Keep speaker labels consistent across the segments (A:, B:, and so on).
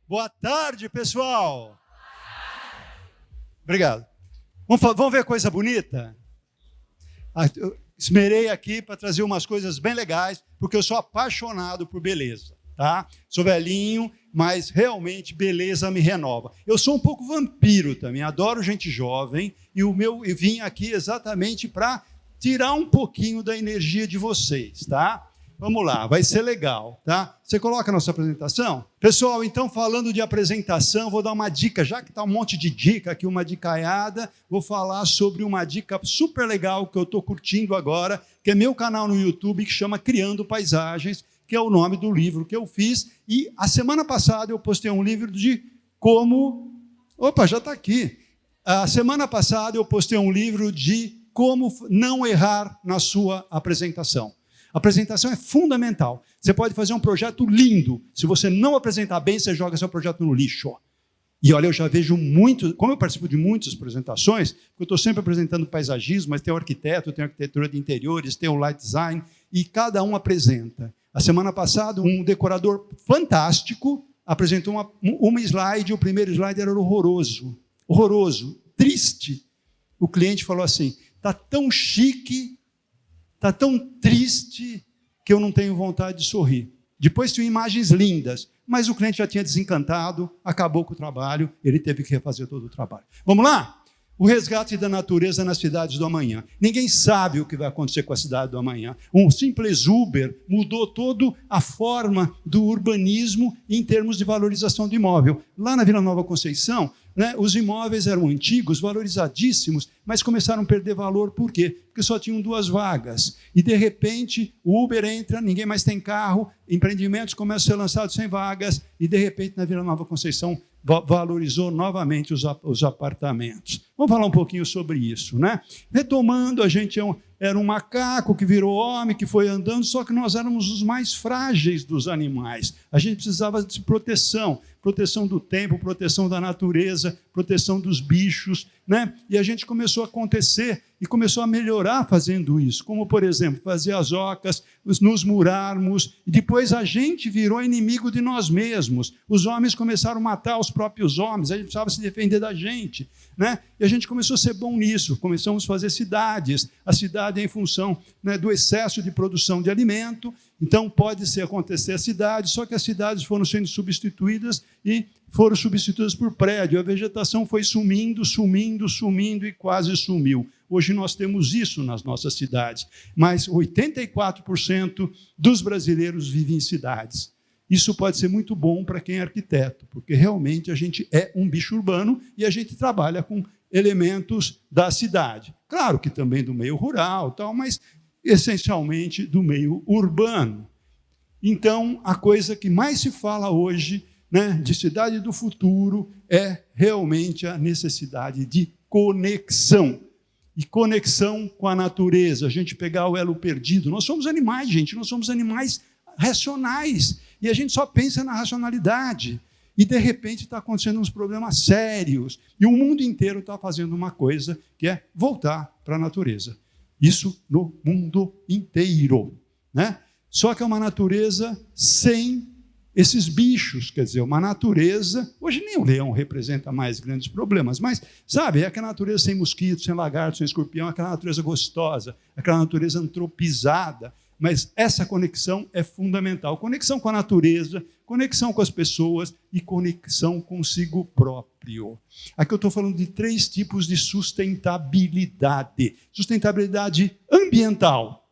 A: Boa tarde, pessoal. Obrigado. Vamos ver coisa bonita? Eu esmerei aqui para trazer umas coisas bem legais, porque eu sou apaixonado por beleza, tá? Sou velhinho, mas realmente beleza me renova. Eu sou um pouco vampiro também, adoro gente jovem, e eu vim aqui exatamente para tirar um pouquinho da energia de vocês, tá? Vamos lá, vai ser legal, tá? Você coloca a nossa apresentação? Pessoal, então, falando de apresentação, vou dar uma dica, já que está um monte de dica aqui, uma dicaiada, vou falar sobre uma dica super legal que eu estou curtindo agora, que é meu canal no YouTube, que chama Criando Paisagens, que é o nome do livro que eu fiz, e a semana passada eu postei um livro de como... Opa, já está aqui. A semana passada eu postei um livro de como não errar na sua apresentação. A apresentação é fundamental. Você pode fazer um projeto lindo. Se você não apresentar bem, você joga seu projeto no lixo. E olha, eu já vejo muito, como eu participo de muitas apresentações, porque eu estou sempre apresentando paisagismo, mas tem o arquiteto, tem a arquitetura de interiores, tem o light design, e cada um apresenta. A semana passada, um decorador fantástico apresentou uma slide, o primeiro slide era horroroso, triste. O cliente falou assim, está tão chique, está tão triste que eu não tenho vontade de sorrir. Depois tinham imagens lindas, mas o cliente já tinha desencantado, acabou com o trabalho, ele teve que refazer todo o trabalho. Vamos lá? O resgate da natureza nas cidades do amanhã. Ninguém sabe o que vai acontecer com a cidade do amanhã. Um simples Uber mudou toda a forma do urbanismo em termos de valorização de imóvel. Lá na Vila Nova Conceição, né, os imóveis eram antigos, valorizadíssimos, mas começaram a perder valor. Por quê? Porque só tinham 2 vagas. E, de repente, o Uber entra, ninguém mais tem carro, empreendimentos começam a ser lançados sem vagas, e, de repente, na Vila Nova Conceição, valorizou novamente os apartamentos. Vamos falar um pouquinho sobre isso, né? Retomando, a gente era um macaco que virou homem, que foi andando, só que nós éramos os mais frágeis dos animais. A gente precisava de proteção do tempo, proteção da natureza, proteção dos bichos, né? E a gente começou a acontecer e começou a melhorar fazendo isso, como, por exemplo, fazer as ocas, nos murarmos, e depois a gente virou inimigo de nós mesmos. Os homens começaram a matar os próprios homens, a gente precisava se defender da gente, né? E a gente começou a ser bom nisso, começamos a fazer cidades. A cidade é em função, né, do excesso de produção de alimento, então pode acontecer a cidade, só que as cidades foram sendo substituídas e foram substituídas por prédio. A vegetação foi sumindo e quase sumiu. Hoje nós temos isso nas nossas cidades, mas 84% dos brasileiros vivem em cidades. Isso pode ser muito bom para quem é arquiteto, porque realmente a gente é um bicho urbano e a gente trabalha com elementos da cidade. Claro que também do meio rural, tal, mas essencialmente do meio urbano. Então, a coisa que mais se fala hoje, né, de cidade do futuro é realmente a necessidade de conexão. E conexão com a natureza, a gente pegar o elo perdido. Nós somos animais, gente, nós somos animais racionais. E a gente só pensa na racionalidade. E, de repente, está acontecendo uns problemas sérios. E o mundo inteiro está fazendo uma coisa, que é voltar para a natureza. Isso no mundo inteiro, né? Só que é uma natureza sem esses bichos, quer dizer, uma natureza... Hoje nem o leão representa mais grandes problemas, mas, sabe, é aquela natureza sem mosquito, sem lagarto, sem escorpião, aquela natureza gostosa, aquela natureza antropizada. Mas essa conexão é fundamental. Conexão com a natureza, conexão com as pessoas e conexão consigo próprio. Aqui eu estou falando de 3 tipos de sustentabilidade. Sustentabilidade ambiental,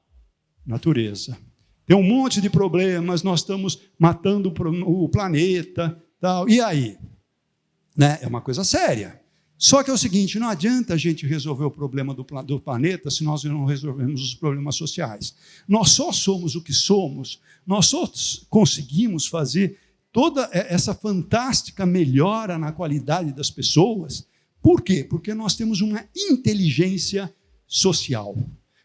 A: natureza. Tem um monte de problemas, nós estamos matando o planeta, tal. E aí? Né? É uma coisa séria. Só que é o seguinte, não adianta a gente resolver o problema do planeta se nós não resolvemos os problemas sociais. Nós só somos o que somos, nós só conseguimos fazer toda essa fantástica melhora na qualidade das pessoas. Por quê? Porque nós temos uma inteligência social.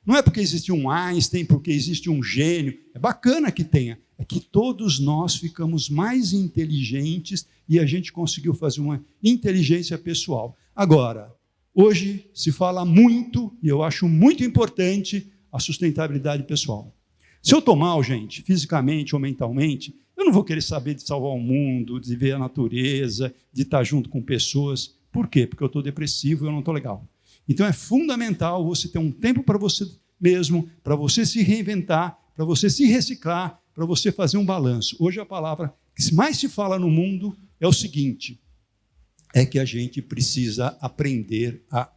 A: Não é porque existe um Einstein, porque existe um gênio, é bacana que tenha, é que todos nós ficamos mais inteligentes e a gente conseguiu fazer uma inteligência pessoal. Agora, hoje se fala muito, e eu acho muito importante, a sustentabilidade pessoal. Se eu estou mal, gente, fisicamente ou mentalmente, eu não vou querer saber de salvar o mundo, de ver a natureza, de estar junto com pessoas. Por quê? Porque eu estou depressivo e eu não estou legal. Então é fundamental você ter um tempo para você mesmo, para você se reinventar, para você se reciclar, para você fazer um balanço. Hoje a palavra que mais se fala no mundo é o seguinte, é que a gente precisa aprender a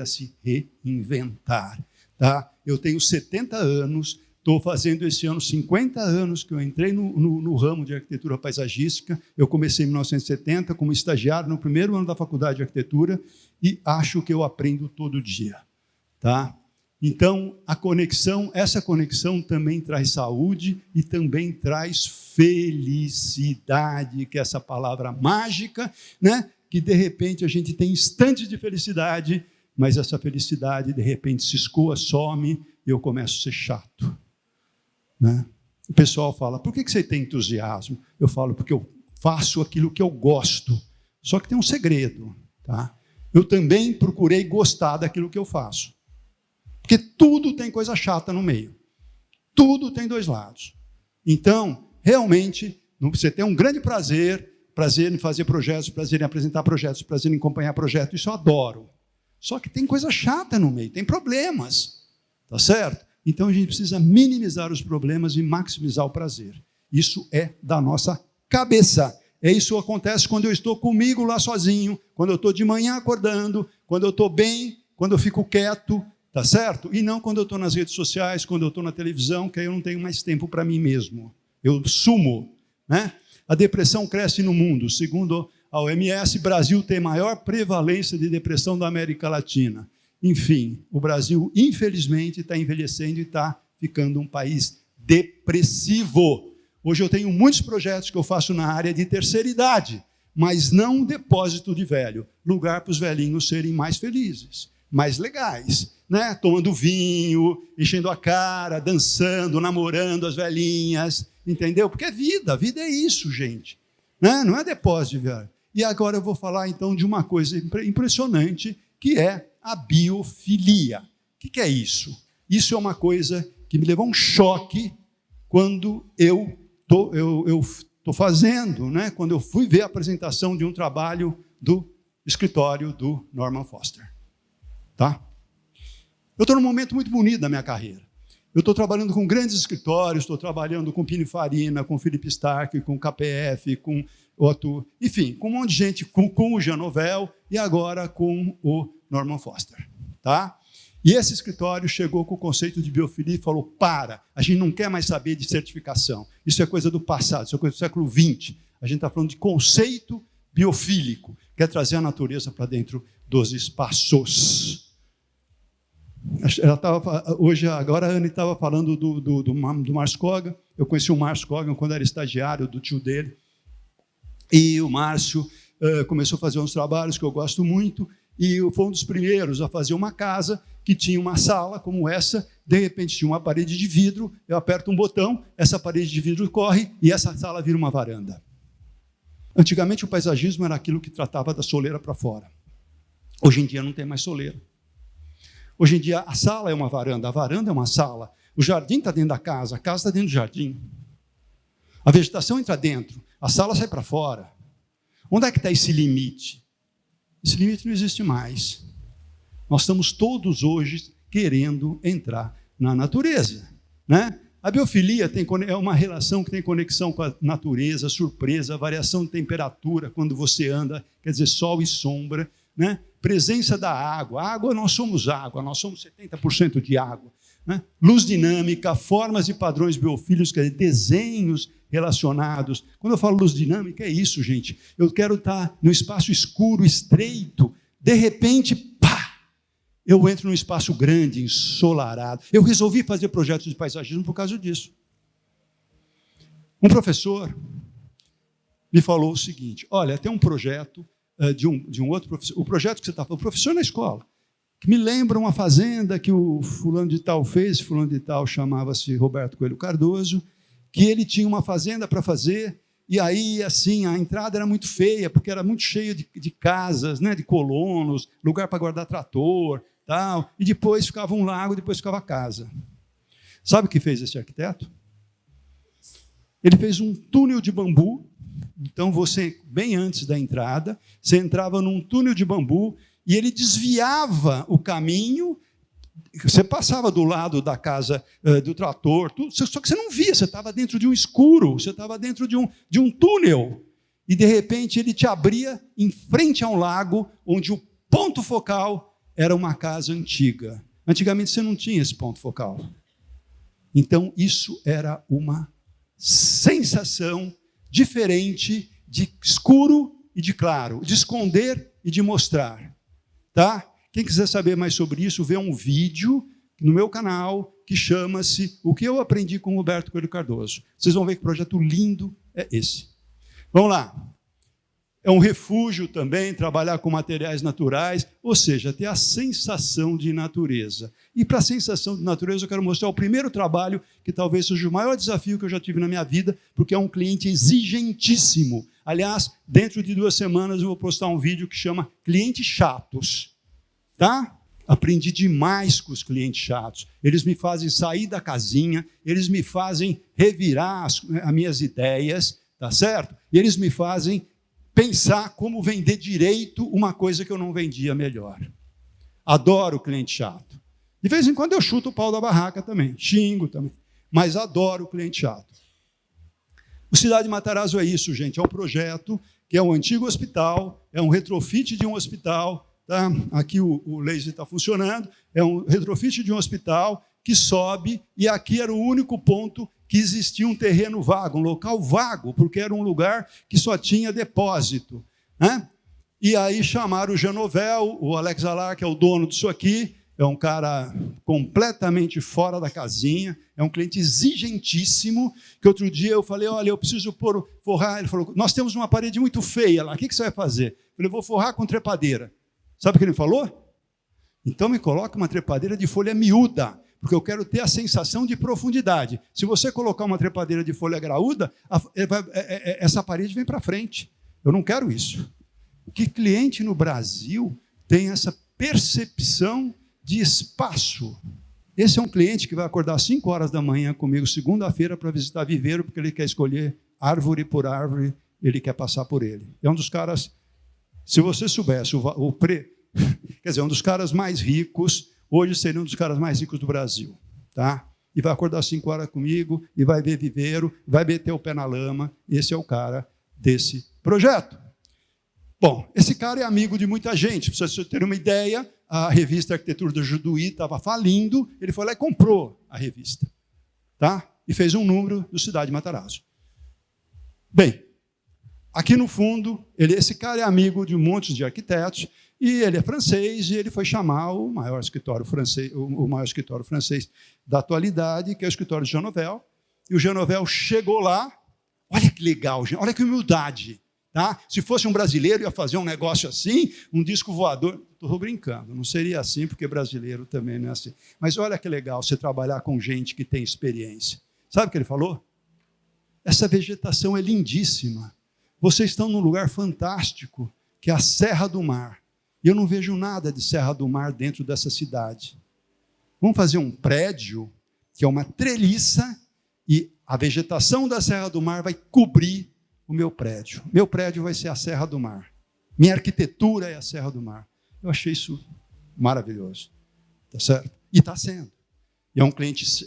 A: se reinventar. Tá? Eu tenho 70 anos, estou fazendo esse ano 50 anos que eu entrei no ramo de arquitetura paisagística. Eu comecei em 1970 como estagiário no primeiro ano da faculdade de arquitetura e acho que eu aprendo todo dia. Tá? Então, essa conexão também traz saúde e também traz felicidade, que é essa palavra mágica, né? Que de repente a gente tem instantes de felicidade, mas essa felicidade de repente se escoa, some e eu começo a ser chato. Né? O pessoal fala, por que você tem entusiasmo? Eu falo, porque eu faço aquilo que eu gosto. Só que tem um segredo. Tá? Eu também procurei gostar daquilo que eu faço. Porque tudo tem coisa chata no meio. Tudo tem dois lados. Então, realmente, você tem um grande prazer em fazer projetos, prazer em apresentar projetos, prazer em acompanhar projetos, isso eu adoro. Só que tem coisa chata no meio, tem problemas. Tá certo? Então, a gente precisa minimizar os problemas e maximizar o prazer. Isso é da nossa cabeça. Isso acontece quando eu estou comigo lá sozinho, quando eu estou de manhã acordando, quando eu estou bem, quando eu fico quieto, tá certo? E não quando eu estou nas redes sociais, quando eu estou na televisão, que aí eu não tenho mais tempo para mim mesmo. Eu sumo. Né? A depressão cresce no mundo. Segundo a OMS, Brasil tem maior prevalência de depressão da América Latina. Enfim, o Brasil, infelizmente, está envelhecendo e está ficando um país depressivo. Hoje eu tenho muitos projetos que eu faço na área de terceira idade, mas não um depósito de velho, lugar para os velhinhos serem mais felizes, mais legais, né? Tomando vinho, enchendo a cara, dançando, namorando as velhinhas, entendeu? Porque a vida é isso, gente, né? Não é depósito de velho. E agora eu vou falar, então, de uma coisa impressionante, que é a biofilia. O que é isso? Isso é uma coisa que me levou a um choque quando eu estou fazendo, né? Quando eu fui ver a apresentação de um trabalho do escritório do Norman Foster. Tá? Eu estou num momento muito bonito da minha carreira. Eu estou trabalhando com grandes escritórios, estou trabalhando com Pininfarina, com Philip Stark, com KPF, com Otto, enfim, com um monte de gente, com o Jean Nouvel e agora com o Norman Foster. Tá? E esse escritório chegou com o conceito de biofilia e falou, a gente não quer mais saber de certificação. Isso é coisa do passado, isso é coisa do século XX. A gente está falando de conceito biofílico, quer trazer a natureza para dentro dos espaços. Agora a Anne estava falando do Márcio Kogan. Eu conheci o Márcio Kogan quando era estagiário do tio dele. E o Márcio começou a fazer uns trabalhos que eu gosto muito, e foi um dos primeiros a fazer uma casa que tinha uma sala como essa, de repente tinha uma parede de vidro, eu aperto um botão, essa parede de vidro corre e essa sala vira uma varanda. Antigamente o paisagismo era aquilo que tratava da soleira para fora. Hoje em dia não tem mais soleira. Hoje em dia a sala é uma varanda, a varanda é uma sala, o jardim está dentro da casa, a casa está dentro do jardim. A vegetação entra dentro, a sala sai para fora. Onde é que está esse limite? Esse limite não existe mais. Nós estamos todos hoje querendo entrar na natureza. Né? A biofilia é uma relação que tem conexão com a natureza, surpresa, variação de temperatura quando você anda, quer dizer, sol e sombra, né? Presença da água, nós somos 70% de água. Né? Luz dinâmica, formas e padrões biofílicos, quer dizer, desenhos relacionados. Quando eu falo luz dinâmica, é isso, gente. Eu quero estar no espaço escuro, estreito, de repente, pá, eu entro num espaço grande, ensolarado. Eu resolvi fazer projetos de paisagismo por causa disso. Um professor me falou o seguinte, olha, tem um projeto de um outro professor, o projeto que você está falando, o professor na escola, que me lembra uma fazenda que o fulano de tal fez, fulano de tal chamava-se Roberto Coelho Cardoso, que ele tinha uma fazenda para fazer, e aí, assim, a entrada era muito feia, porque era muito cheia de casas, né, de colonos, lugar para guardar trator, tal, e depois ficava um lago, depois ficava a casa. Sabe o que fez esse arquiteto? Ele fez um túnel de bambu. Então, você, bem antes da entrada, você entrava num túnel de bambu e ele desviava o caminho. Você passava do lado da casa do trator, tudo, só que você não via, você estava dentro de um escuro, você estava dentro de um túnel. E, de repente, ele te abria em frente a um lago, onde o ponto focal era uma casa antiga. Antigamente, você não tinha esse ponto focal. Então, isso era uma sensação diferente de escuro e de claro, de esconder e de mostrar. Tá? Quem quiser saber mais sobre isso, vê um vídeo no meu canal que chama-se O que eu aprendi com Roberto Coelho Cardoso. Vocês vão ver que projeto lindo é esse. Vamos lá. É um refúgio também, trabalhar com materiais naturais, ou seja, ter a sensação de natureza. E para a sensação de natureza eu quero mostrar o primeiro trabalho, que talvez seja o maior desafio que eu já tive na minha vida, porque é um cliente exigentíssimo. Aliás, dentro de 2 semanas eu vou postar um vídeo que chama Clientes Chatos. Tá? Aprendi demais com os clientes chatos. Eles me fazem sair da casinha, eles me fazem revirar as minhas ideias, tá certo? E eles me fazem pensar como vender direito uma coisa que eu não vendia melhor. Adoro o cliente chato. De vez em quando eu chuto o pau da barraca também, xingo também, mas adoro o cliente chato. O Cidade Matarazzo é isso, gente, é um projeto que é um antigo hospital, é um retrofit de um hospital, tá? Aqui o laser está funcionando, é um retrofit de um hospital que sobe, e aqui era o único ponto que existia um terreno vago, um local vago, porque era um lugar que só tinha depósito. Né? E aí chamaram o Genovel, o Alex Alar, que é o dono disso aqui, é um cara completamente fora da casinha, é um cliente exigentíssimo, que outro dia eu falei, olha, eu preciso forrar. Ele falou, nós temos uma parede muito feia lá, o que você vai fazer? Eu falei, vou forrar com trepadeira. Sabe o que ele falou? Então me coloca uma trepadeira de folha miúda, porque eu quero ter a sensação de profundidade. Se você colocar uma trepadeira de folha graúda, essa parede vem para frente. Eu não quero isso. Que cliente no Brasil tem essa percepção de espaço? Esse é um cliente que vai acordar às 5 horas da manhã comigo, segunda-feira, para visitar viveiro, porque ele quer escolher árvore por árvore, ele quer passar por ele. É um dos caras, se você soubesse quer dizer, um dos caras mais ricos, hoje seria um dos caras mais ricos do Brasil. Tá? E vai acordar às 5 horas comigo, e vai ver viveiro, vai meter o pé na lama. Esse é o cara desse projeto. Bom, esse cara é amigo de muita gente. Para vocês terem uma ideia, a revista Arquitetura do Juduí estava falindo, ele foi lá e comprou a revista. Tá? E fez um número do Cidade Matarazzo. Bem, aqui no fundo, esse cara é amigo de um monte de arquitetos, e ele é francês, e ele foi chamar o maior escritório francês da atualidade, que é o escritório de Genovel. E o Genovel chegou lá, olha que legal, gente, olha que humildade. Tá? Se fosse um brasileiro, ia fazer um negócio assim, um disco voador. Estou brincando, não seria assim, porque brasileiro também não é assim. Mas olha que legal você trabalhar com gente que tem experiência. Sabe o que ele falou? Essa vegetação é lindíssima. Vocês estão num lugar fantástico, que é a Serra do Mar. E eu não vejo nada de Serra do Mar dentro dessa cidade. Vamos fazer um prédio, que é uma treliça, e a vegetação da Serra do Mar vai cobrir o meu prédio. Meu prédio vai ser a Serra do Mar. Minha arquitetura é a Serra do Mar. Eu achei isso maravilhoso. Tá certo? E está sendo. E é um cliente,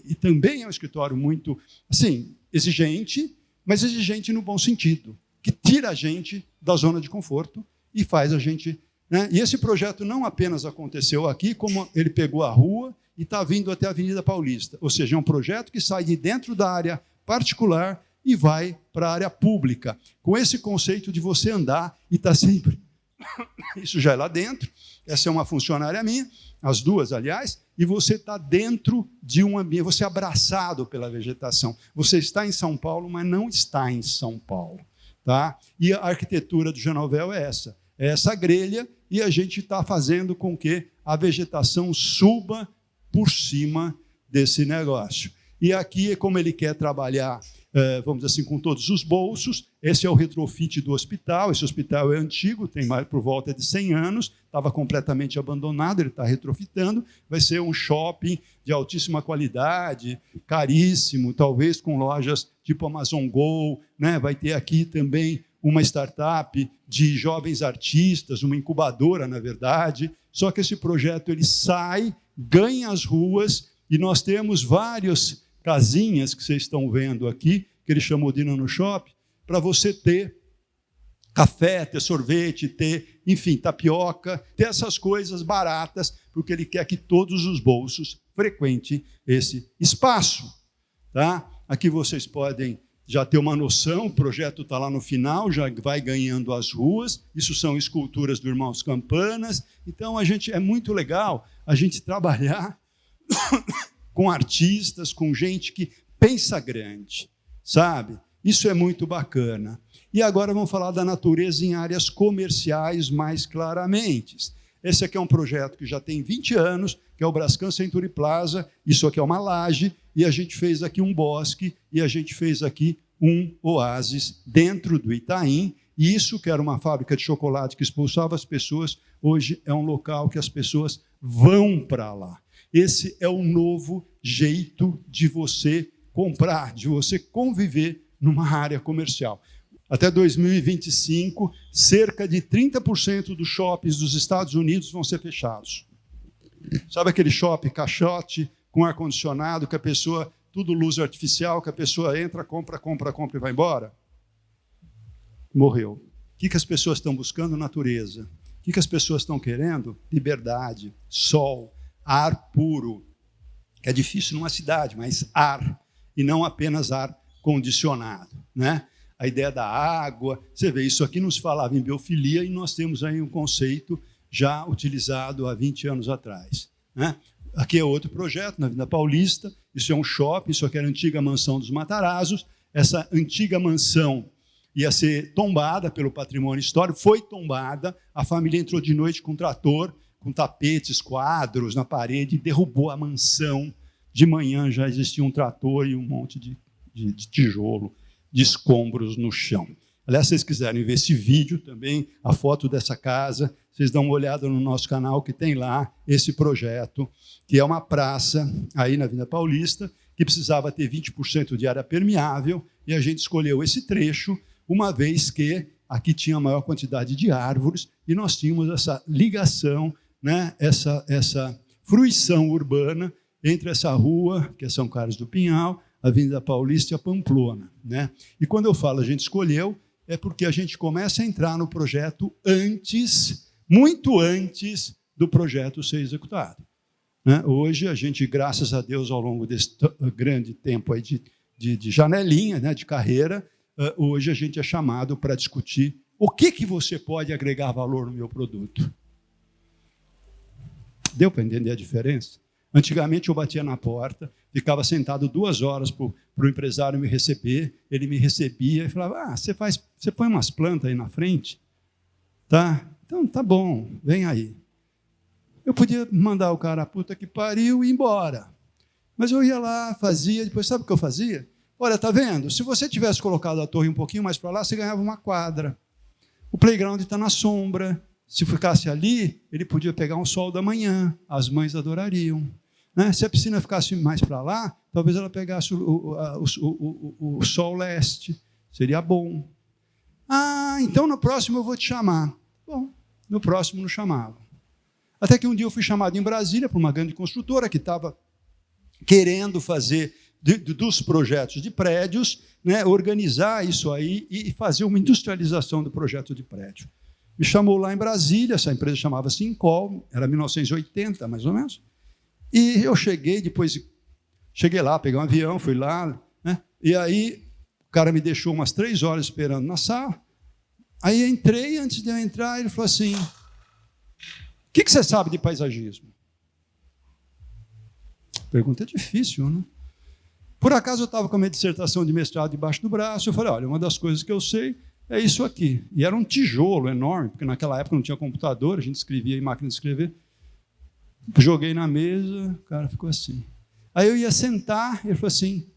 A: e também é um escritório muito, assim, exigente, mas exigente no bom sentido, que tira a gente da zona de conforto e faz a gente... Né? E esse projeto não apenas aconteceu aqui, como ele pegou a rua e está vindo até a Avenida Paulista. Ou seja, é um projeto que sai de dentro da área particular e vai para a área pública, com esse conceito de você andar e estar sempre... Isso já é lá dentro, essa é uma funcionária minha, as duas, aliás, e você está dentro de um ambiente, você é abraçado pela vegetação. Você está em São Paulo, mas não está em São Paulo. Tá? E a arquitetura do Genovel é essa grelha, e a gente está fazendo com que a vegetação suba por cima desse negócio. E aqui, como ele quer trabalhar vamos dizer assim, com todos os bolsos. Esse é o retrofit do hospital. Esse hospital é antigo, tem mais por volta de 100 anos, estava completamente abandonado, ele está retrofitando. Vai ser um shopping de altíssima qualidade, caríssimo, talvez com lojas tipo Amazon Go, né? Vai ter aqui também uma startup de jovens artistas, uma incubadora, na verdade. Só que esse projeto ele sai, ganha as ruas, e nós temos várias casinhas que vocês estão vendo aqui, que ele chamou de Nano Shop, para você ter café, ter sorvete, ter, enfim, tapioca, ter essas coisas baratas, porque ele quer que todos os bolsos frequentem esse espaço. Tá? Aqui vocês podem já ter uma noção, o projeto está lá no final, já vai ganhando as ruas, isso são esculturas do Irmãos Campanas, então é muito legal a gente trabalhar com artistas, com gente que pensa grande, sabe? Isso é muito bacana. E agora vamos falar da natureza em áreas comerciais mais claramente. Esse aqui é um projeto que já tem 20 anos, que é o Brascan Century Plaza. Isso aqui é uma laje, e a gente fez aqui um bosque, e a gente fez aqui um oásis dentro do Itaim. E isso, que era uma fábrica de chocolate que expulsava as pessoas, hoje é um local que as pessoas vão para lá. Esse é o novo jeito de você comprar, de você conviver numa área comercial. Até 2025, cerca de 30% dos shoppings dos Estados Unidos vão ser fechados. Sabe aquele shopping caixote, com ar-condicionado, que a pessoa, tudo luz artificial, que a pessoa entra, compra e vai embora? Morreu. O que as pessoas estão buscando? Natureza. O que as pessoas estão querendo? Liberdade, sol, ar puro. É difícil numa cidade, mas ar, e não apenas ar condicionado, né? A ideia da água, você vê, isso aqui nos falava em biofilia, e nós temos aí um conceito já utilizado há 20 anos atrás, né? Aqui é outro projeto, na Avenida Paulista, isso é um shopping, isso aqui era a antiga mansão dos Matarazos. Essa antiga mansão ia ser tombada pelo patrimônio histórico, foi tombada, a família entrou de noite com trator, com tapetes, quadros na parede, e derrubou a mansão. De manhã já existia um trator e um monte de tijolo, de escombros no chão. Aliás, se vocês quiserem ver esse vídeo também, a foto dessa casa, vocês dão uma olhada no nosso canal, que tem lá esse projeto, que é uma praça aí na Avenida Paulista, que precisava ter 20% de área permeável, e a gente escolheu esse trecho, uma vez que aqui tinha a maior quantidade de árvores, e nós tínhamos essa ligação, né, essa fruição urbana entre essa rua, que é São Carlos do Pinhal, a Avenida Paulista e a Pamplona, né? E quando eu falo a gente escolheu, é porque a gente começa a entrar no projeto antes, muito antes do projeto ser executado, né? Hoje, a gente, graças a Deus, ao longo desse grande tempo aí de janelinha, né, de carreira, hoje a gente é chamado para discutir o que você pode agregar valor no meu produto. Deu para entender a diferença? Antigamente eu batia na porta, ficava sentado 2 horas para o empresário me receber, ele me recebia e falava, você põe umas plantas aí na frente? Tá? Então tá bom, vem aí. Eu podia mandar o cara, puta que pariu, e ir embora. Mas eu ia lá, fazia, depois sabe o que eu fazia? Olha, tá vendo? Se você tivesse colocado a torre um pouquinho mais para lá, você ganhava uma quadra. O playground está na sombra. Se ficasse ali, ele podia pegar um sol da manhã, as mães adorariam. Né? Se a piscina ficasse mais para lá, talvez ela pegasse o sol leste, seria bom. Ah, então no próximo eu vou te chamar. Bom, no próximo não chamava. Até que um dia eu fui chamado em Brasília por uma grande construtora que estava querendo fazer dos projetos de prédios, né, organizar isso aí e fazer uma industrialização do projeto de prédio. Me chamou lá em Brasília, essa empresa chamava-se Incol, era 1980, mais ou menos. E eu cheguei lá, peguei um avião, fui lá, né? E aí o cara me deixou umas 3 horas esperando na sala. Aí entrei, antes de eu entrar, ele falou assim, o que você sabe de paisagismo? Pergunta difícil, né? Por acaso eu estava com a minha dissertação de mestrado debaixo do braço, eu falei, olha, uma das coisas que eu sei é isso aqui. E era um tijolo enorme, porque naquela época não tinha computador, a gente escrevia em máquina de escrever. Joguei na mesa, o cara ficou assim. Aí eu ia sentar, ele falou assim,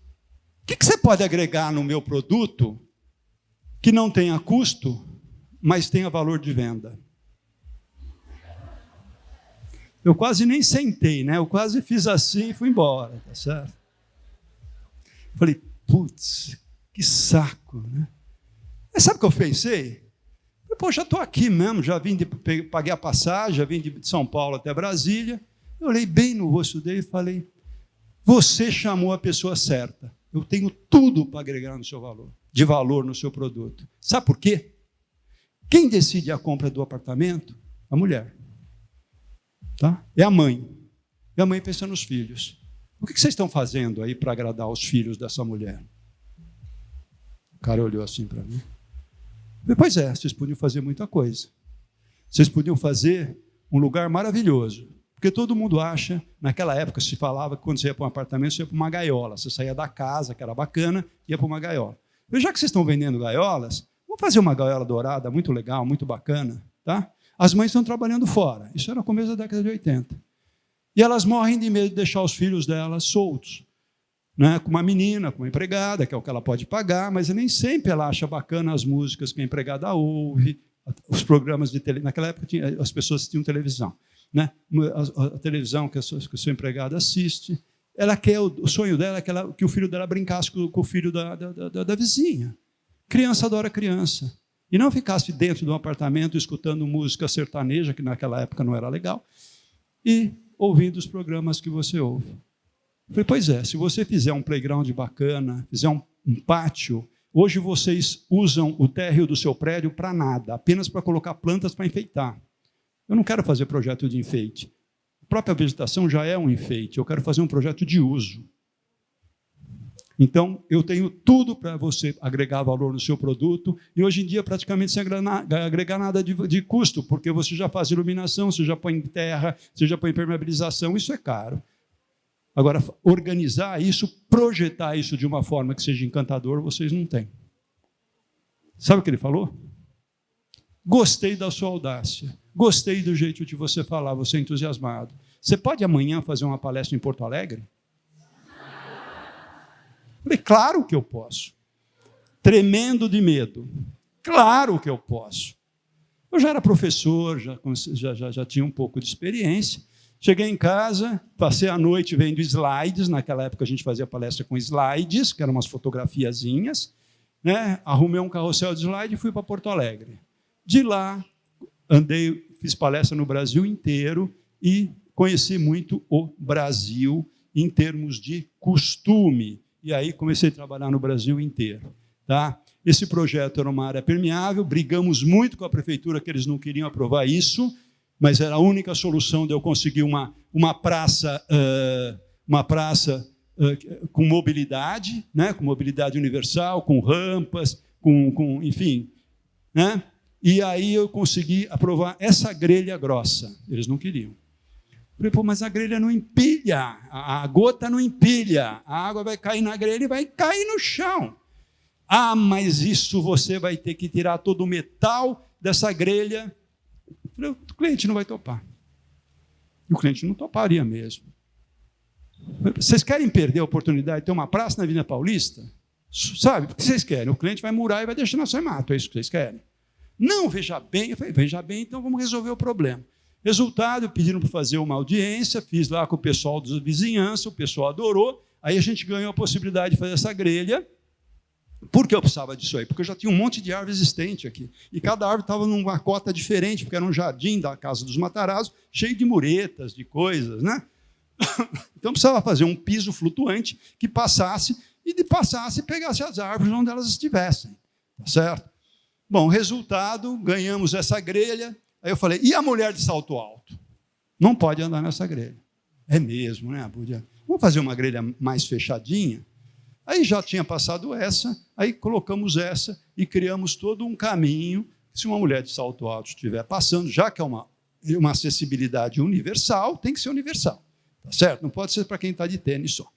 A: que você pode agregar no meu produto que não tenha custo, mas tenha valor de venda? Eu quase nem sentei, né? Eu quase fiz assim e fui embora, tá certo? Falei, putz, que saco, né? Mas sabe o que eu pensei? Pô, já estou aqui mesmo, já paguei a passagem, já vim de São Paulo até Brasília. Eu olhei bem no rosto dele e falei, você chamou a pessoa certa. Eu tenho tudo para agregar no seu valor, de valor no seu produto. Sabe por quê? Quem decide a compra do apartamento? A mulher. Tá? É a mãe. E a mãe pensa nos filhos. O que vocês estão fazendo aí para agradar os filhos dessa mulher? O cara olhou assim para mim. Pois é, vocês podiam fazer muita coisa. Vocês podiam fazer um lugar maravilhoso. Porque todo mundo acha, naquela época se falava que quando você ia para um apartamento, você ia para uma gaiola. Você saía da casa, que era bacana, ia para uma gaiola. E já que vocês estão vendendo gaiolas, vamos fazer uma gaiola dourada, muito legal, muito bacana. Tá? As mães estão trabalhando fora. Isso era no começo da década de 80. E elas morrem de medo de deixar os filhos delas soltos. Né? Com uma menina, com uma empregada, que é o que ela pode pagar, mas nem sempre ela acha bacana as músicas que a empregada ouve, os programas de televisão. Naquela época as pessoas tinham televisão. Né? A televisão que a sua empregada assiste. Ela quer, o sonho dela é que o filho dela brincasse com o filho da vizinha. Criança adora criança. E não ficasse dentro de um apartamento escutando música sertaneja, que naquela época não era legal, e ouvindo os programas que você ouve. Eu falei, pois é, se você fizer um playground bacana, fizer um pátio, hoje vocês usam o térreo do seu prédio para nada, apenas para colocar plantas para enfeitar. Eu não quero fazer projeto de enfeite. A própria vegetação já é um enfeite, eu quero fazer um projeto de uso. Então, eu tenho tudo para você agregar valor no seu produto, e hoje em dia, praticamente, sem agregar nada de custo, porque você já faz iluminação, você já põe terra, você já põe impermeabilização, isso é caro. Agora, organizar isso, projetar isso de uma forma que seja encantador, vocês não têm. Sabe o que ele falou? Gostei da sua audácia, gostei do jeito de você falar, você é entusiasmado. Você pode amanhã fazer uma palestra em Porto Alegre? Falei, claro que eu posso. Tremendo de medo. Claro que eu posso. Eu já era professor, já tinha um pouco de experiência. Cheguei em casa, passei a noite vendo slides. Naquela época a gente fazia palestra com slides, que eram umas fotografiazinhas. Né? Arrumei um carrossel de slide e fui para Porto Alegre. De lá, fiz palestra no Brasil inteiro e conheci muito o Brasil em termos de costume. E aí comecei a trabalhar no Brasil inteiro. Tá? Esse projeto era uma área permeável, brigamos muito com a prefeitura que eles não queriam aprovar isso, mas era a única solução de eu conseguir uma praça com mobilidade, né? Com mobilidade universal, com rampas, enfim. Né? E aí eu consegui aprovar essa grelha grossa. Eles não queriam. Falei, pô, mas a grelha não empilha, a gota não empilha, a água vai cair na grelha e vai cair no chão. Ah, mas isso você vai ter que tirar todo o metal dessa grelha. Falei, o cliente não vai topar. E o cliente não toparia mesmo. Vocês querem perder a oportunidade de ter uma praça na Avenida Paulista? Sabe, o que vocês querem? O cliente vai murar e vai deixar na sua mato, é isso que vocês querem? Não, veja bem. Eu falei, veja bem, então vamos resolver o problema. Resultado, pediram para fazer uma audiência, fiz lá com o pessoal da vizinhança, o pessoal adorou, aí a gente ganhou a possibilidade de fazer essa grelha. Por que eu precisava disso aí? Porque eu já tinha um monte de árvore existente aqui, e cada árvore estava numa cota diferente, porque era um jardim da Casa dos Matarazzo, cheio de muretas, de coisas, né? Então precisava fazer um piso flutuante que passasse, e pegasse as árvores onde elas estivessem, tá certo? Bom, resultado, ganhamos essa grelha. Aí eu falei, e a mulher de salto alto? Não pode andar nessa grelha. É mesmo, né, Búdia? Vamos fazer uma grelha mais fechadinha? Aí já tinha passado essa, aí colocamos essa e criamos todo um caminho. Se uma mulher de salto alto estiver passando, já que é uma acessibilidade universal, tem que ser universal. Tá certo? Não pode ser para quem está de tênis só.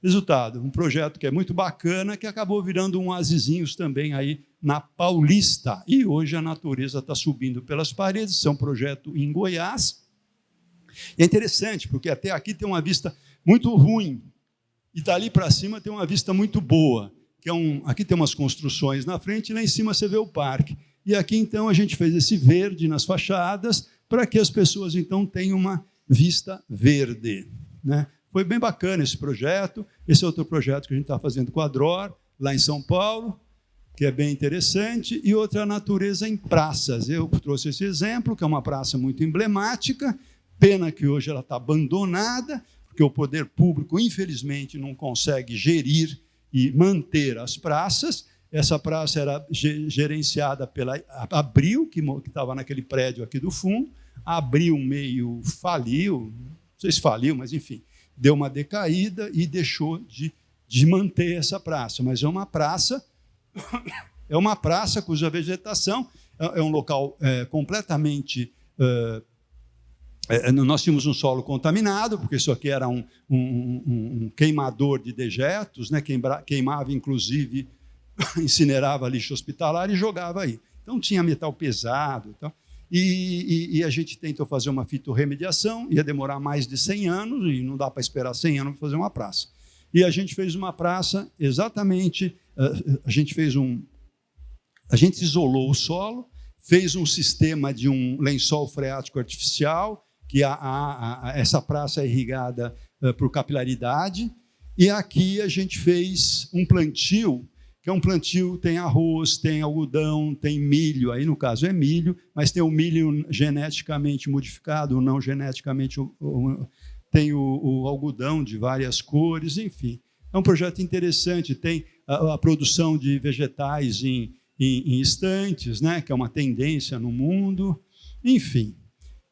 A: Resultado, um projeto que é muito bacana, que acabou virando um oasisinhos também aí na Paulista. E hoje a natureza está subindo pelas paredes, isso é um projeto em Goiás. E é interessante, porque até aqui tem uma vista muito ruim. E dali para cima tem uma vista muito boa, que aqui tem umas construções na frente, e lá em cima você vê o parque. E aqui, então, a gente fez esse verde nas fachadas, para que as pessoas, então, tenham uma vista verde, né? Foi bem bacana esse projeto. Esse é outro projeto que a gente está fazendo com a DROR, lá em São Paulo, que é bem interessante, e outra natureza em praças. Eu trouxe esse exemplo, que é uma praça muito emblemática, pena que hoje ela está abandonada, porque o poder público, infelizmente, não consegue gerir e manter as praças. Essa praça era gerenciada pela Abril, que estava naquele prédio aqui do fundo. A Abril meio faliu, não sei se faliu, mas, enfim, deu uma decaída e deixou de manter essa praça. Mas é uma praça cuja vegetação é um local completamente... nós tínhamos um solo contaminado, porque isso aqui era um queimador de dejetos, né? Queimava, inclusive, incinerava lixo hospitalar e jogava aí. Então, tinha metal pesado. Então, e a gente tentou fazer uma fitorremediação, ia demorar mais de 100 anos, e não dá para esperar 100 anos para fazer uma praça. E a gente fez uma praça exatamente... A gente isolou o solo, fez um sistema de um lençol freático artificial, que essa praça é irrigada por capilaridade, e aqui a gente fez um plantio, que é um plantio, tem arroz, tem algodão, tem milho, aí no caso é milho, mas tem o milho geneticamente modificado, ou não geneticamente, tem o algodão de várias cores, enfim. É um projeto interessante, tem a produção de vegetais em estantes, né, que é uma tendência no mundo, enfim.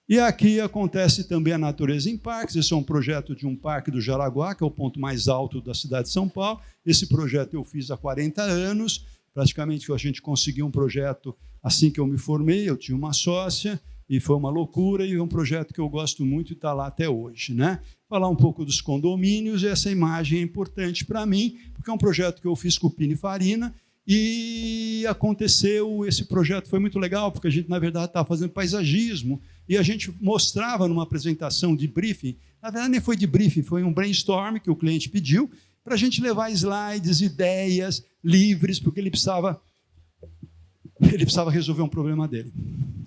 A: E aqui acontece também a natureza em parques. Esse é um projeto de um parque do Jaraguá, que é o ponto mais alto da cidade de São Paulo. Esse projeto eu fiz há 40 anos, praticamente a gente conseguiu um projeto assim que eu me formei, eu tinha uma sócia, e foi uma loucura, e é um projeto que eu gosto muito e está lá até hoje, né? Falar um pouco dos condomínios, e essa imagem é importante para mim, porque é um projeto que eu fiz com o Pininfarina, e aconteceu, esse projeto foi muito legal, porque a gente, na verdade, estava fazendo paisagismo, e a gente mostrava numa apresentação de briefing, na verdade nem foi de briefing, foi um brainstorm que o cliente pediu, para a gente levar slides, ideias livres, porque ele precisava resolver um problema dele.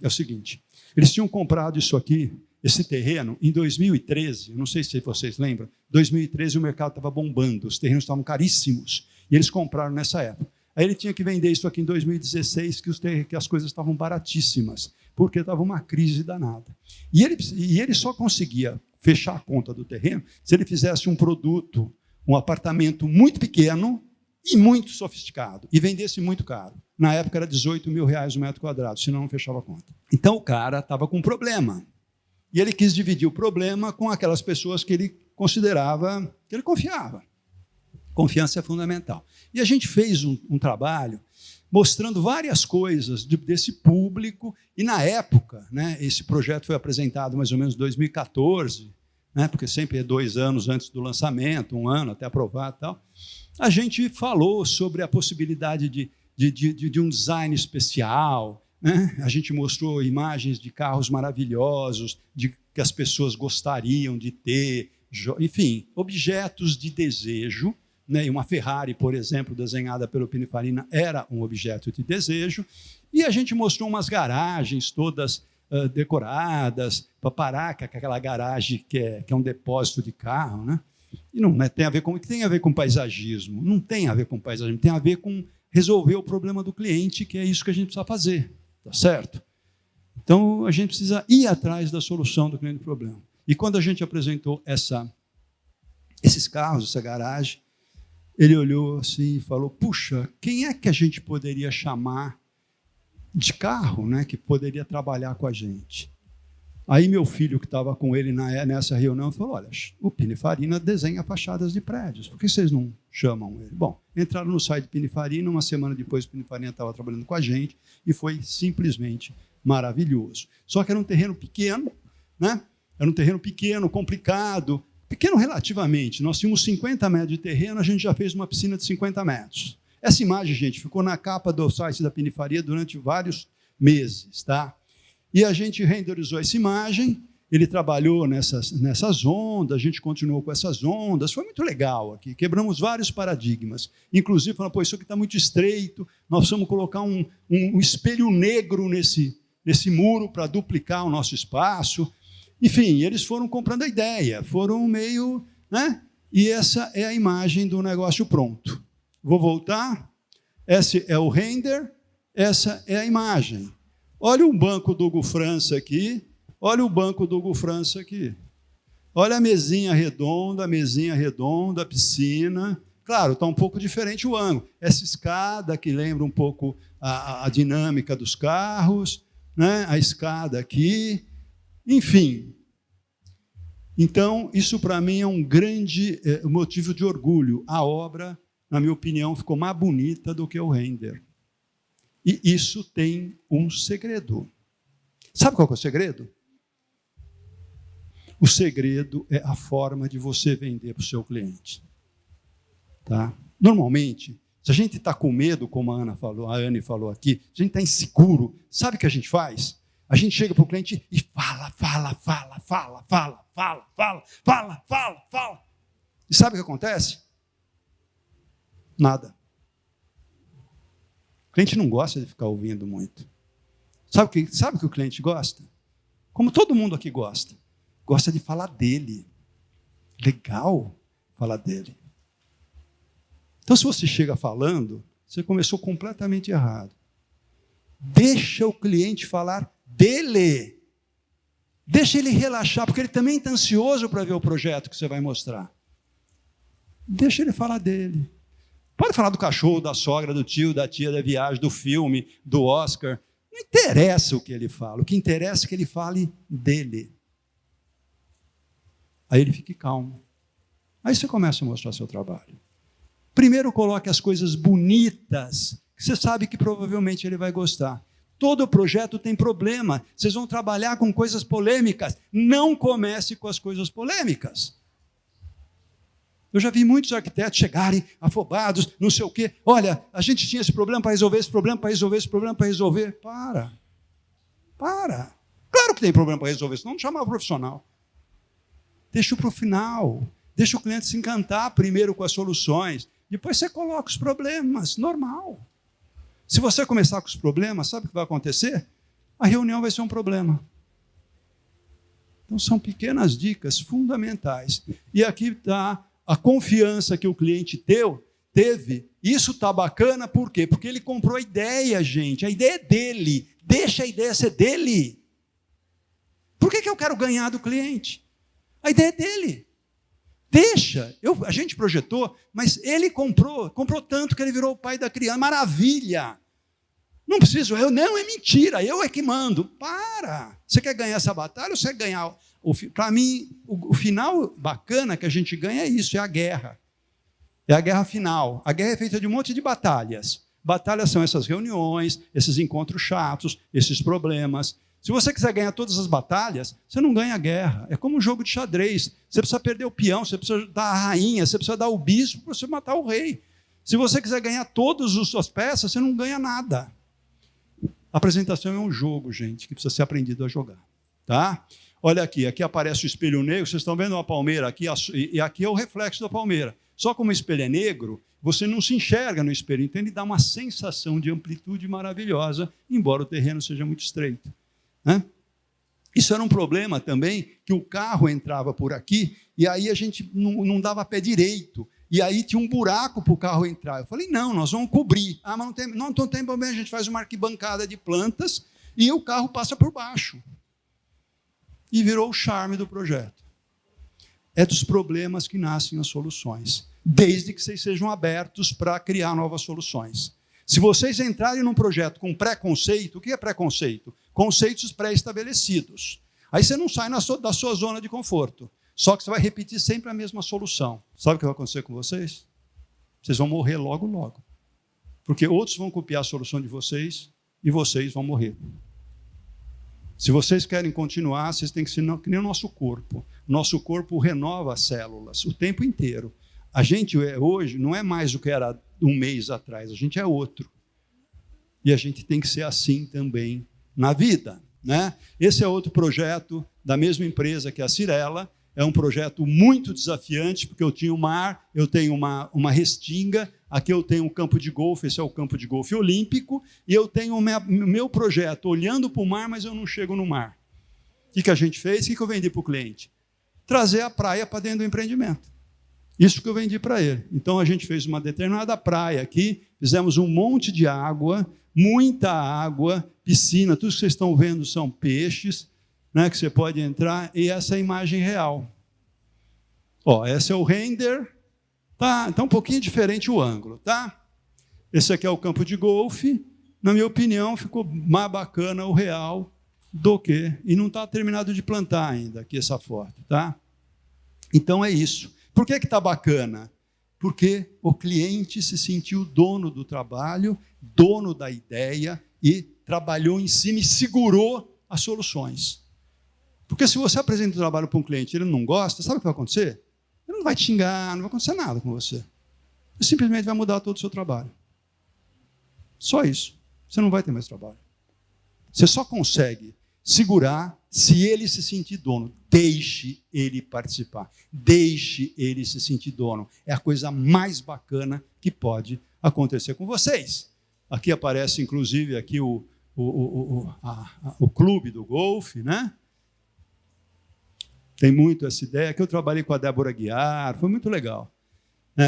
A: É o seguinte, eles tinham comprado isso aqui, esse terreno, em 2013, não sei se vocês lembram, 2013 o mercado estava bombando, os terrenos estavam caríssimos, e eles compraram nessa época. Aí ele tinha que vender isso aqui em 2016, que as coisas estavam baratíssimas, porque estava uma crise danada. E ele só conseguia fechar a conta do terreno se ele fizesse um produto, um apartamento muito pequeno e muito sofisticado, e vendesse muito caro. Na época era R$18 mil o metro quadrado, senão não fechava a conta. Então o cara estava com um problema. E ele quis dividir o problema com aquelas pessoas que ele considerava, que ele confiava. Confiança é fundamental. E a gente fez um trabalho mostrando várias coisas desse público, e na época, né, esse projeto foi apresentado mais ou menos em 2014, né, porque sempre é 2 anos antes do lançamento, 1 ano até aprovar e tal. A gente falou sobre a possibilidade de um design especial, né? A gente mostrou imagens de carros maravilhosos, que as pessoas gostariam de ter, enfim, objetos de desejo, né? E uma Ferrari, por exemplo, desenhada pelo Pininfarina, era um objeto de desejo, e a gente mostrou umas garagens todas decoradas, para parar com aquela garagem que é um depósito de carro, né? E não, né, tem a ver com paisagismo, não tem a ver com paisagismo, tem a ver com resolver o problema do cliente, que é isso que a gente precisa fazer, tá certo? Então, a gente precisa ir atrás da solução do cliente do problema. E quando a gente apresentou esses carros, essa garagem, ele olhou assim e falou, puxa, quem é que a gente poderia chamar de carro, né, que poderia trabalhar com a gente? Aí meu filho, que estava com ele nessa reunião, falou, olha, o Pininfarina desenha fachadas de prédios, por que vocês não chamam ele? Bom, entraram no site do Pininfarina, uma semana depois o Pininfarina estava trabalhando com a gente, e foi simplesmente maravilhoso. Só que era um terreno pequeno, né? Era um terreno pequeno, complicado, pequeno relativamente. Nós tínhamos 50 metros de terreno, a gente já fez uma piscina de 50 metros. Essa imagem, gente, ficou na capa do site da Pininfarina durante vários meses, tá? E a gente renderizou essa imagem, Ele trabalhou nessas ondas, a gente continuou com essas ondas, foi muito legal aqui, quebramos vários paradigmas, inclusive falando, pô, isso aqui está muito estreito, nós precisamos colocar um espelho negro nesse muro para duplicar o nosso espaço. Enfim, eles foram comprando a ideia, foram meio... né? E essa é a imagem do negócio pronto. Vou voltar, esse é o render, essa é a imagem. Olha o banco do Hugo França aqui, olha o banco do Hugo França aqui. Olha a mesinha redonda, a piscina. Claro, está um pouco diferente o ângulo. Essa escada que lembra um pouco a dinâmica dos carros, né? A escada aqui. Enfim. Então, isso para mim é um grande motivo de orgulho. A obra, na minha opinião, ficou mais bonita do que o render. E isso tem um segredo. Sabe qual é o segredo? O segredo é a forma de você vender para o seu cliente. Tá? Normalmente, se a gente está com medo, como a Anne falou aqui, se a gente está inseguro, sabe o que a gente faz? A gente chega para o cliente e fala. E sabe o que acontece? Nada. O cliente não gosta de ficar ouvindo muito. Sabe o que o cliente gosta? Como todo mundo aqui gosta. Gosta de falar dele. Legal falar dele. Então, se você chega falando, você começou completamente errado. Deixa o cliente falar dele. Deixa ele relaxar, porque ele também está ansioso para ver o projeto que você vai mostrar. Deixa ele falar dele. Pode falar do cachorro, da sogra, do tio, da tia, da viagem, do filme, do Oscar. Não interessa o que ele fala. O que interessa é que ele fale dele. Aí ele fique calmo. Aí você começa a mostrar seu trabalho. Primeiro coloque as coisas bonitas, que você sabe que provavelmente ele vai gostar. Todo projeto tem problema. Vocês vão trabalhar com coisas polêmicas. Não comece com as coisas polêmicas. Eu já vi muitos arquitetos chegarem afobados, não sei o quê. Olha, a gente tinha esse problema para resolver, esse problema para resolver, esse problema para resolver. Para. Claro que tem problema para resolver, senão não chamar o profissional. Deixa para o final. Deixa o cliente se encantar primeiro com as soluções. Depois você coloca os problemas, normal. Se você começar com os problemas, sabe o que vai acontecer? A reunião vai ser um problema. Então, são pequenas dicas fundamentais. E aqui está a confiança que o cliente teve. Isso está bacana, por quê? Porque ele comprou a ideia, gente. A ideia é dele. Deixa a ideia ser dele. Por que eu quero ganhar do cliente? A ideia é dele. Deixa. A gente projetou, mas ele comprou tanto que ele virou o pai da criança. Maravilha. Não preciso, não, é mentira, eu é que mando. Para. Você quer ganhar essa batalha ou você quer ganhar... Para mim, o final bacana que a gente ganha é isso, é a guerra. É a guerra final. A guerra é feita de um monte de batalhas. Batalhas são essas reuniões, esses encontros chatos, esses problemas. Se você quiser ganhar todas as batalhas, você não ganha a guerra. É como um jogo de xadrez. Você precisa perder o peão, você precisa dar a rainha, você precisa dar o bispo para você matar o rei. Se você quiser ganhar todas as suas peças, você não ganha nada. A apresentação é um jogo, gente, que precisa ser aprendido a jogar. Tá? Olha aqui aparece o espelho negro, vocês estão vendo uma palmeira aqui, e aqui é o reflexo da palmeira. Só como o espelho é negro, você não se enxerga no espelho, então ele dá uma sensação de amplitude maravilhosa, embora o terreno seja muito estreito. Né? Isso era um problema também, que o carro entrava por aqui, e aí a gente não dava pé direito, e aí tinha um buraco para o carro entrar. Eu falei, não, nós vamos cobrir. Ah, mas não tem problema, a gente faz uma arquibancada de plantas, e o carro passa por baixo. E virou o charme do projeto. É dos problemas que nascem as soluções, desde que vocês sejam abertos para criar novas soluções. Se vocês entrarem num projeto com preconceito, o que é preconceito? Conceitos pré-estabelecidos. Aí você não sai da sua zona de conforto, só que você vai repetir sempre a mesma solução. Sabe o que vai acontecer com vocês? Vocês vão morrer logo, logo. Porque outros vão copiar a solução de vocês e vocês vão morrer. Se vocês querem continuar, vocês têm que ser que nem o nosso corpo. O nosso corpo renova as células o tempo inteiro. A gente hoje não é mais o que era um mês atrás, a gente é outro. E a gente tem que ser assim também na vida. né? Esse é outro projeto da mesma empresa que a Cirela. É um projeto muito desafiante, porque eu tinha o mar, eu tenho uma restinga, aqui eu tenho um campo de golfe, esse é o campo de golfe olímpico, e eu tenho o meu projeto olhando para o mar, mas eu não chego no mar. O que a gente fez? O que eu vendi para o cliente? Trazer a praia para dentro do empreendimento. Isso que eu vendi para ele. Então, a gente fez uma determinada praia aqui, fizemos um monte de água, muita água, piscina, tudo que vocês estão vendo são peixes, né, que você pode entrar, e essa é a imagem real. Ó, esse é o render, tá? Então, um pouquinho diferente o ângulo, tá? Esse aqui é o campo de golfe. Na minha opinião, ficou mais bacana o real do que... E não está terminado de plantar ainda aqui essa foto, tá? Então, é isso. Por que está bacana? Porque o cliente se sentiu dono do trabalho, dono da ideia e trabalhou em cima e segurou as soluções. Porque se você apresenta o trabalho para um cliente e ele não gosta, sabe o que vai acontecer? Ele não vai te xingar, não vai acontecer nada com você. Ele simplesmente vai mudar todo o seu trabalho. Só isso. Você não vai ter mais trabalho. Você só consegue segurar se ele se sentir dono. Deixe ele participar. Deixe ele se sentir dono. É a coisa mais bacana que pode acontecer com vocês. Aqui aparece, inclusive, aqui o clube do golfe, né? Tem muito essa ideia, que eu trabalhei com a Débora Guiar, foi muito legal.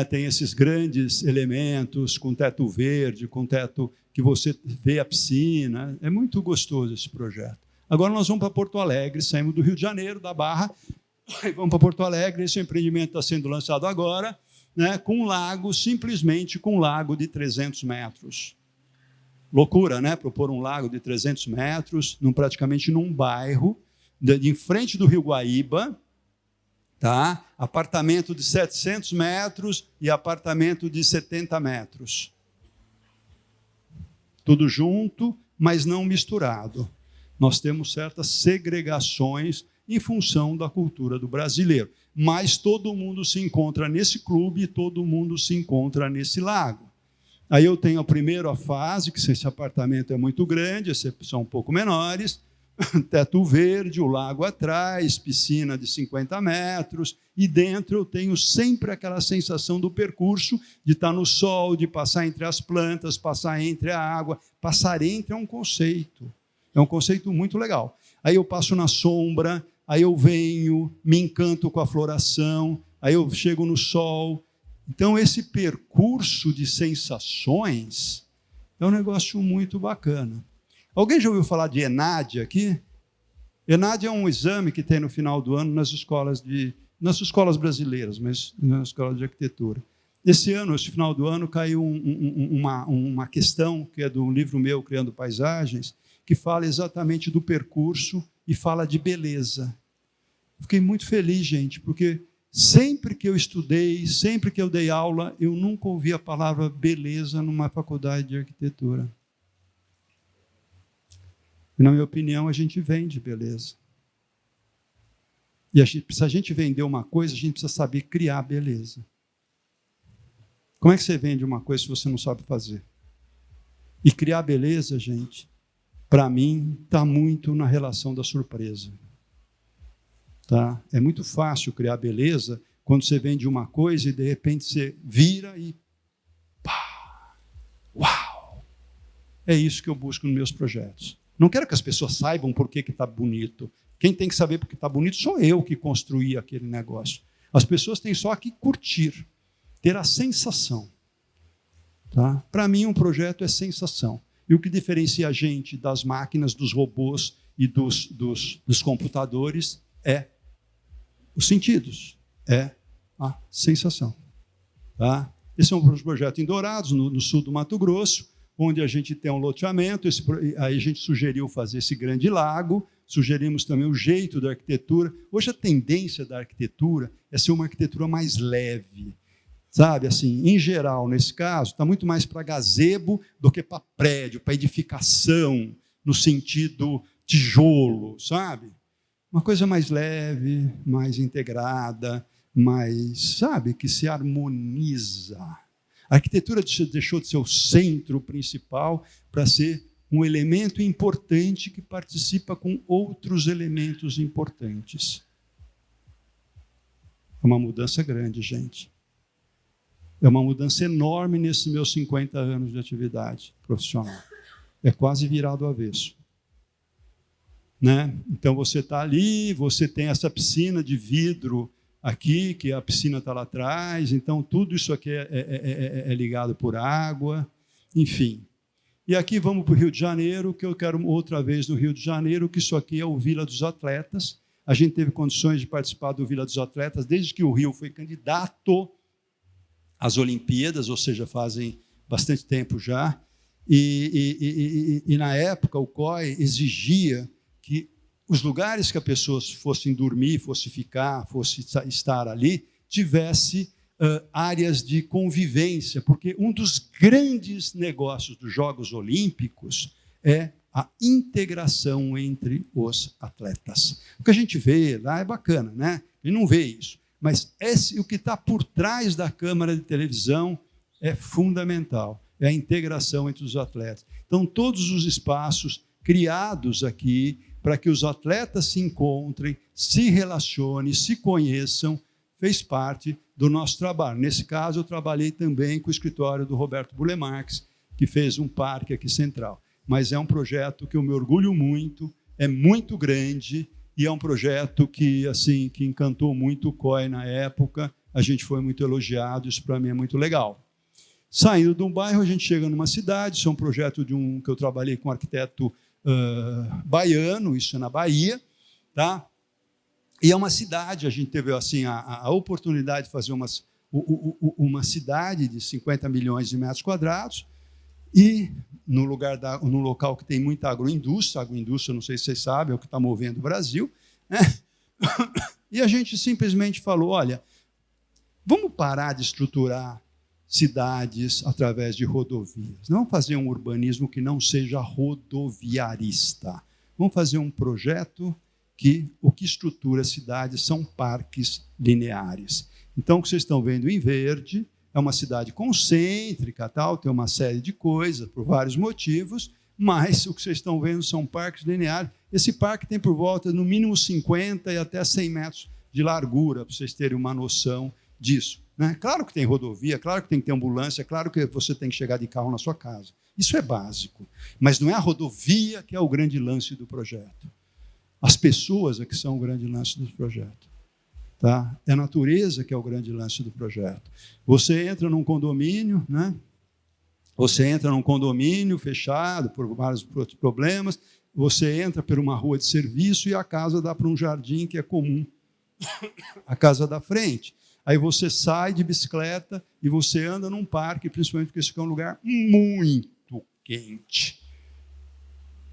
A: Tem esses grandes elementos com teto verde, com teto que você vê a piscina. É muito gostoso esse projeto. Agora nós vamos para Porto Alegre, saímos do Rio de Janeiro, da Barra, e vamos para Porto Alegre. Esse empreendimento está sendo lançado agora, né, com um lago, simplesmente com um lago de 300 metros. Loucura, né? Propor um lago de 300 metros, praticamente num bairro, em frente do Rio Guaíba, tá? Apartamento de 700 metros e apartamento de 70 metros. Tudo junto, mas não misturado. Nós temos certas segregações em função da cultura do brasileiro. Mas todo mundo se encontra nesse clube e todo mundo se encontra nesse lago. Aí eu tenho a fase, que esse apartamento é muito grande, esses são um pouco menores, teto verde, o lago atrás, piscina de 50 metros, e dentro eu tenho sempre aquela sensação do percurso, de estar no sol, de passar entre as plantas, passar entre a água. Passar entre é um conceito muito legal. Aí eu passo na sombra, aí eu venho, me encanto com a floração, aí eu chego no sol. Então, esse percurso de sensações é um negócio muito bacana. Alguém já ouviu falar de ENAD aqui? ENAD é um exame que tem no final do ano nas escolas brasileiras, mas nas escolas de arquitetura. Esse final do ano, caiu uma questão, que é do livro meu, Criando Paisagens, que fala exatamente do percurso e fala de beleza. Fiquei muito feliz, gente, porque sempre que eu estudei, sempre que eu dei aula, eu nunca ouvi a palavra beleza numa faculdade de arquitetura. E, na minha opinião, a gente vende beleza. E se a gente vender uma coisa, a gente precisa saber criar beleza. Como é que você vende uma coisa se você não sabe fazer? E criar beleza, gente, para mim, está muito na relação da surpresa. Tá? É muito fácil criar beleza quando você vende uma coisa e, de repente, você vira e... pá! Uau! É isso que eu busco nos meus projetos. Não quero que as pessoas saibam por que está bonito. Quem tem que saber por que está bonito sou eu que construí aquele negócio. As pessoas têm só que curtir, ter a sensação. Tá? Para mim, um projeto é sensação. E o que diferencia a gente das máquinas, dos robôs e dos computadores é os sentidos, é a sensação. Tá? Esse é um projeto em Dourados, no sul do Mato Grosso, onde a gente tem um loteamento. Aí a gente sugeriu fazer esse grande lago, sugerimos também o jeito da arquitetura. Hoje a tendência da arquitetura é ser uma arquitetura mais leve. Sabe, assim, em geral, nesse caso, está muito mais para gazebo do que para prédio, para edificação, no sentido tijolo, sabe? Uma coisa mais leve, mais integrada, mais, sabe, que se harmoniza. A arquitetura deixou de ser o centro principal para ser um elemento importante que participa com outros elementos importantes. É uma mudança grande, gente. É uma mudança enorme nesses meus 50 anos de atividade profissional. É quase virado ao avesso. Né? Então, você está ali, você tem essa piscina de vidro aqui, que a piscina está lá atrás, então tudo isso aqui é ligado por água, enfim. E aqui vamos para o Rio de Janeiro, que eu quero outra vez no Rio de Janeiro, que isso aqui é o Vila dos Atletas. A gente teve condições de participar do Vila dos Atletas desde que o Rio foi candidato às Olimpíadas, ou seja, fazem bastante tempo já. E na época o COI exigia que os lugares que as pessoas fossem dormir, fosse ficar, fosse estar ali, tivesse áreas de convivência, porque um dos grandes negócios dos Jogos Olímpicos é a integração entre os atletas. O que a gente vê lá é bacana, né? A gente não vê isso, mas o que está por trás da câmera de televisão é fundamental, é a integração entre os atletas. Então, todos os espaços criados aqui para que os atletas se encontrem, se relacionem, se conheçam, fez parte do nosso trabalho. Nesse caso, eu trabalhei também com o escritório do Roberto Bulemarx, que fez um parque aqui central. Mas é um projeto que eu me orgulho muito, é muito grande, e é um projeto que, assim, que encantou muito o COI na época, a gente foi muito elogiado, isso para mim é muito legal. Saindo de um bairro, a gente chega numa cidade, isso é um projeto que eu trabalhei com um arquiteto baiano, isso é na Bahia, tá? E é uma cidade, a gente teve assim, a oportunidade de fazer uma cidade de 50 milhões de metros quadrados, e no local que tem muita agroindústria, não sei se vocês sabem, é o que está movendo o Brasil, né? E a gente simplesmente falou, olha, vamos parar de estruturar cidades através de rodovias. Não vamos fazer um urbanismo que não seja rodoviarista. Vamos fazer um projeto que o que estrutura cidades são parques lineares. Então, o que vocês estão vendo em verde é uma cidade concêntrica, tal, tem uma série de coisas, por vários motivos, mas o que vocês estão vendo são parques lineares. Esse parque tem por volta, no mínimo, 50 e até 100 metros de largura, para vocês terem uma noção disso. Né? Claro que tem rodovia, claro que tem que ter ambulância, claro que você tem que chegar de carro na sua casa. Isso é básico. Mas não é a rodovia que é o grande lance do projeto. As pessoas é que são o grande lance do projeto. Tá? É a natureza que é o grande lance do projeto. Você entra num condomínio, né? Você entra num condomínio fechado por vários outros problemas, você entra por uma rua de serviço e a casa dá para um jardim que é comum, a casa da frente. Aí você sai de bicicleta e você anda num parque, principalmente porque isso aqui é um lugar muito quente.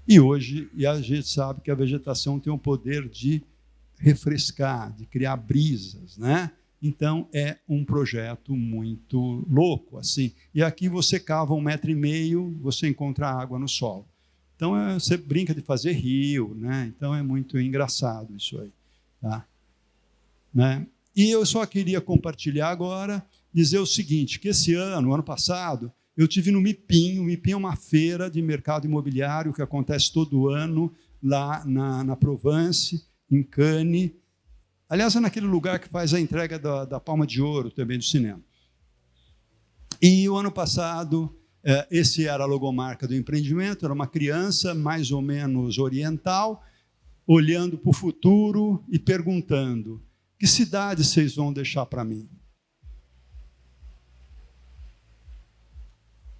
A: E hoje, a gente sabe que a vegetação tem o poder de refrescar, de criar brisas, né? Então, é um projeto muito louco, assim. E aqui você cava 1,5 metro, você encontra água no solo. Então, você brinca de fazer rio, né? Então, é muito engraçado isso aí. Tá? Né? E eu só queria compartilhar agora, dizer o seguinte, que esse ano, ano passado, eu tive no MIPIM. O MIPIM é uma feira de mercado imobiliário que acontece todo ano lá na Provence, em Cannes. Aliás, é naquele lugar que faz a entrega da Palma de Ouro também do cinema. E o ano passado, esse era a logomarca do empreendimento, era uma criança mais ou menos oriental, olhando para o futuro e perguntando, que cidade vocês vão deixar para mim?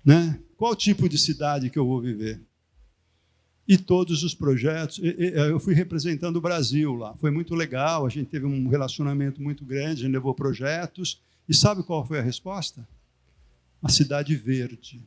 A: Né? Qual tipo de cidade que eu vou viver? E todos os projetos, eu fui representando o Brasil lá, foi muito legal, a gente teve um relacionamento muito grande, a gente levou projetos, e sabe qual foi a resposta? A cidade verde.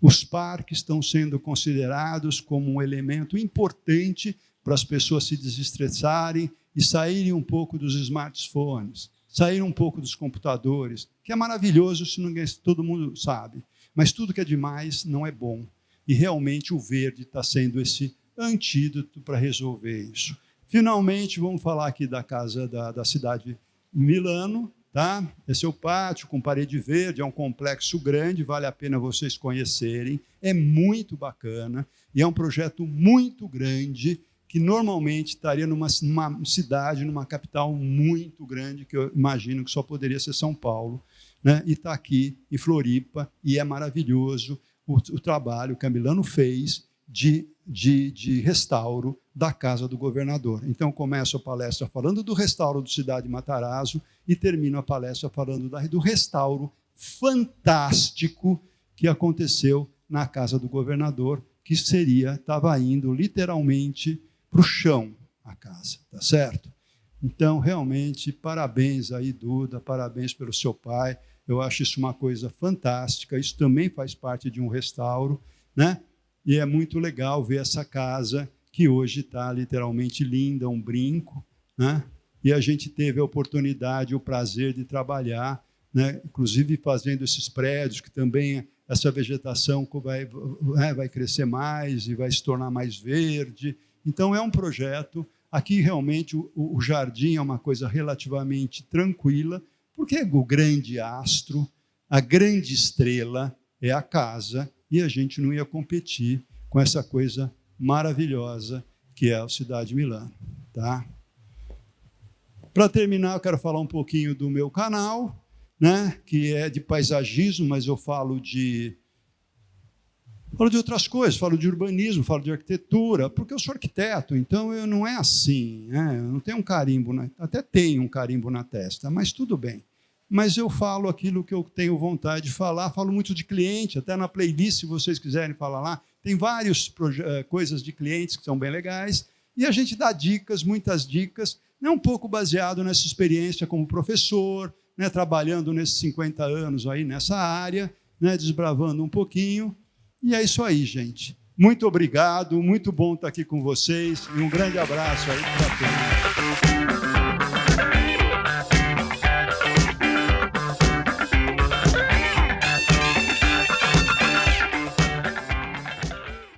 A: Os parques estão sendo considerados como um elemento importante para as pessoas se desestressarem e saírem um pouco dos smartphones, saírem um pouco dos computadores, que é maravilhoso, se todo mundo sabe, mas tudo que é demais não é bom. E realmente o verde está sendo esse antídoto para resolver isso. Finalmente, vamos falar aqui da casa da cidade de Milano, tá? Esse é o pátio com parede verde, é um complexo grande, vale a pena vocês conhecerem, é muito bacana, e é um projeto muito grande, que normalmente estaria numa cidade, numa capital muito grande, que eu imagino que só poderia ser São Paulo, né? E está aqui em Floripa, e é maravilhoso o trabalho que a Milano fez de restauro da Casa do Governador. Então, começo a palestra falando do restauro do Cidade Matarazzo e termino a palestra falando do restauro fantástico que aconteceu na Casa do Governador, que estava indo literalmente para o chão a casa, tá certo? Então, realmente, parabéns aí, Duda, parabéns pelo seu pai. Eu acho isso uma coisa fantástica. Isso também faz parte de um restauro, né? E é muito legal ver essa casa, que hoje está literalmente linda, um brinco, né? E a gente teve a oportunidade, o prazer de trabalhar, né? Inclusive fazendo esses prédios, que também essa vegetação vai crescer mais e vai se tornar mais verde. Então, é um projeto. Aqui, realmente, o jardim é uma coisa relativamente tranquila, porque o grande astro, a grande estrela é a casa, e a gente não ia competir com essa coisa maravilhosa que é a cidade de Milano. Tá? Para terminar, eu quero falar um pouquinho do meu canal, né, que é de paisagismo, mas eu falo de outras coisas, falo de urbanismo, falo de arquitetura, porque eu sou arquiteto, então eu não é assim, né? Eu não tenho um carimbo, até tenho um carimbo na testa, mas tudo bem. Mas eu falo aquilo que eu tenho vontade de falar, falo muito de cliente, até na playlist, se vocês quiserem falar lá, tem várias coisas de clientes que são bem legais, e a gente dá dicas, muitas dicas, né, um pouco baseado nessa experiência como professor, né, trabalhando nesses 50 anos aí nessa área, né, desbravando um pouquinho. E é isso aí, gente. Muito obrigado, muito bom estar aqui com vocês, e um grande abraço aí para todos.